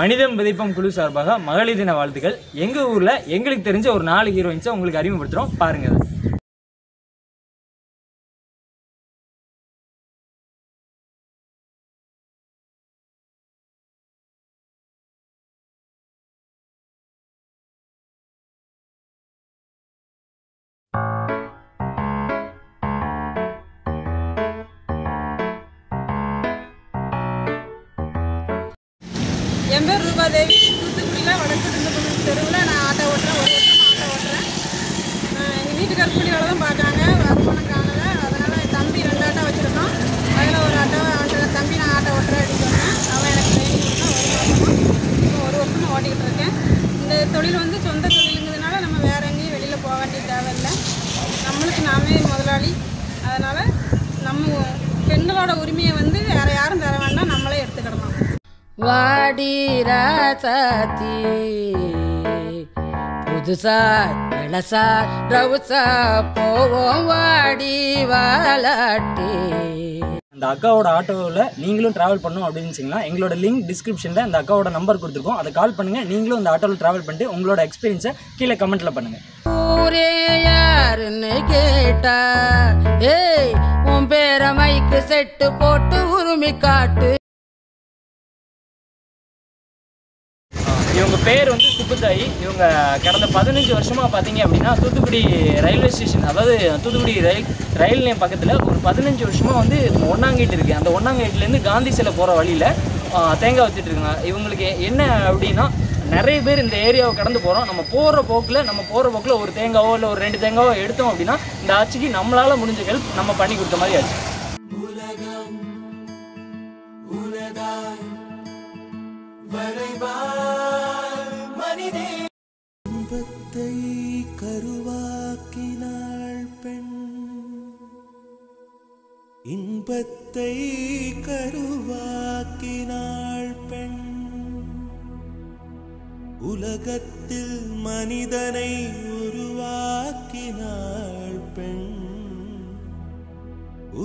மனிதம் விதைப்பம் குழு சார்பாக மகளிர் தின வாழ்த்துக்கள். எங்கள் ஊரில் எங்களுக்கு தெரிஞ்ச ஒரு 4 ஹீரோயின்ஸை உங்களுக்கு அறிமுகப்படுத்துகிறோம், பாருங்கள். என் பேர் ரூபாதேவி. தூத்துக்குடியில் வடக்கு தெருவில் நான் ஆட்டோ ஓட்டுறேன். ஒரு வருஷமாக ஆட்டோ ஓட்டுறேன். எங்கள் வீட்டுக்கார கூலி வேலை தான் பார்க்காங்க, வருமானம் காணலை. அதனால் என் தம்பி 2 ஆட்டோ வச்சுருக்கோம். அதில் ஒரு ஆட்டோ அவன்கிட்ட தம்பி நான் ஆட்டோ ஓட்டுறேன் அப்படின்னு சொன்னேன். அவன் எனக்கு ட்ரைனிங் கொடுத்தான். ஒரு வருஷமாக ஓட்டிக்கிட்டு இருக்கேன். இந்த தொழில் வந்து சொந்த தொழிலுங்கிறதுனால நம்ம வேறு எங்கேயும் வெளியில் போக வேண்டிய தேவையில்லை. நம்மளுக்கு நாமே முதலாளி. அதனால் நம்ம பெண்களோட உரிமையை வந்து வேறு யாரும் தர வேண்டாம், நம்மளே எடுத்துக்கிடலாம். வாடி ராசாத்தி புதுசா இளசா ரவுசா போவோம் வாடி வாலாட்டி. அந்த அக்காவோட ஆட்டோவில் நீங்களும் ட்ராவல் பண்ணணும் அப்படின்னு வச்சிங்கன்னா எங்களோட லிங்க் டிஸ்கிரிப்ஷனில் அந்த அக்காவோட நம்பர் கொடுத்துருக்கோம். அதை கால் பண்ணுங்கள். நீங்களும் அந்த ஆட்டோவில் ட்ராவல் பண்ணிட்டு உங்களோட எக்ஸ்பீரியன்ஸை கீழே கமெண்ட்டில் பண்ணுங்கள். ஊரே யாருன்னு கேட்டா ஏய் உன் பேர மைக்கு செட்டு போட்டு உரிமை காட்டு. இவங்க பேர் வந்து சுப்புத்தாயி. இவங்க கடந்த 15 வருஷமாக பார்த்தீங்க அப்படின்னா தூத்துக்குடி ரயில்வே ஸ்டேஷன், அதாவது தூத்துக்குடி ரயில் நிலையம் பக்கத்தில் ஒரு 15 வருஷமாக வந்து ஒன்னாங்கேட் இருக்குது. அந்த ஒன்னாங்கேட்லேருந்து காந்தி சிலை போகிற வழியில் தேங்காய் வச்சுட்டு இருக்காங்க. இவங்களுக்கு என்ன அப்படின்னா, நிறைய பேர் இந்த ஏரியாவை கடந்து போகிறோம். நம்ம போகிற போக்கில் ஒரு தேங்காவோ இல்லை ஒரு 2 தேங்காவோ எடுத்தோம் அப்படின்னா இந்த ஆட்சிக்கு நம்மளால் முடிஞ்ச ஹெல்ப் நம்ம பண்ணி கொடுத்த மாதிரி ஆச்சு. இன்பத்தை கருவாக்கினாள் பெண், இன்பத்தை கருவாக்கினாள் பெண், உலகத்தில் மனிதனை உருவாக்கினாள் பெண்,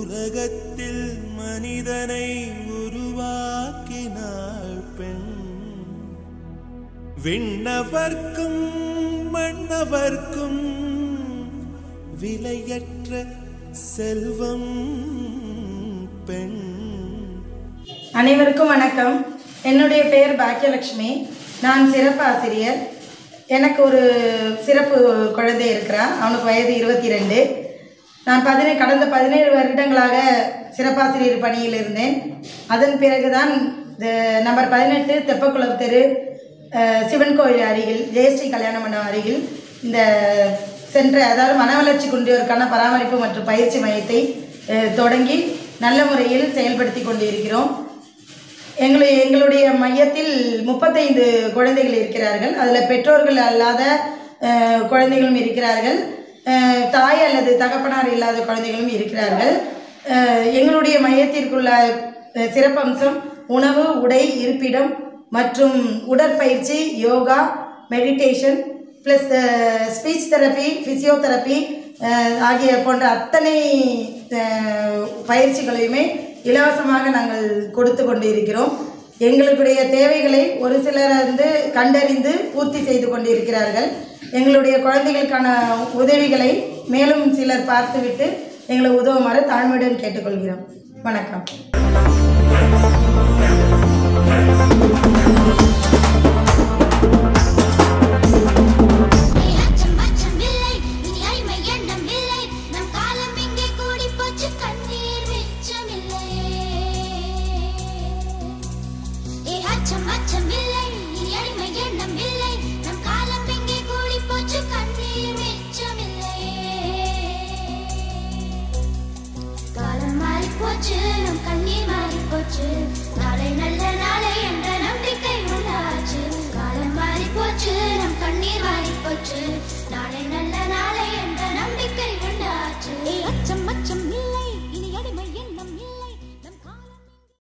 உலகத்தில் மனிதனை உருவாக்கினாள் பெண், விண்ணவர்க்கும் மன்னவர்க்கும் விலையற்ற செல்வம் பெண். அனைவருக்கும் வணக்கம். என்னுடைய பெயர் பாக்கியலட்சுமி. நான் சிறப்பு ஆசிரியர். எனக்கு ஒரு சிறப்பு குழந்தை இருக்கிறான். அவனுக்கு வயது 22. நான் கடந்த 17 வருடங்களாக சிறப்பாசிரியர் பணியில் இருந்தேன். அதன் பிறகுதான் நம்பர் 18 தெப்பக்குளம் தெரு சிவன் கோயில் அருகில் ஜெயஸ்ரீ கல்யாண மண்டபம் அருகில் இந்த அதாவது மனவளர்ச்சி குன்றியோருக்கான பராமரிப்பு மற்றும் பயிற்சி மையத்தை தொடங்கி நல்ல முறையில் செயல்படுத்தி கொண்டிருக்கிறோம். எங்களுடைய மையத்தில் 35 குழந்தைகள் இருக்கிறார்கள். அதில் பெற்றோர்கள் அல்லாத குழந்தைகளும் இருக்கிறார்கள், தாய் அல்லது தகப்பனார் இல்லாத குழந்தைகளும் இருக்கிறார்கள். எங்களுடைய மையத்திற்குள்ள சிறப்பம்சம் உணவு, உடை, இருப்பிடம் மற்றும் உடற்பயிற்சி, yoga, meditation plus speech therapy, physiotherapy ஆகிய போன்ற அத்தனை பயிற்சிகளையுமே இலவசமாக நாங்கள் கொடுத்து கொண்டு இருக்கிறோம். எங்களுடைய தேவைகளை ஒரு சிலர் வந்து கண்டறிந்து பூர்த்தி செய்து கொண்டு இருக்கிறார்கள். எங்களுடைய குழந்தைகளுக்கான உதவிகளை மேலும் சிலர் பார்த்துவிட்டு எங்களை உதவுமாறு தாழ்மையுடன் கேட்டுக்கொள்கிறோம். வணக்கம்.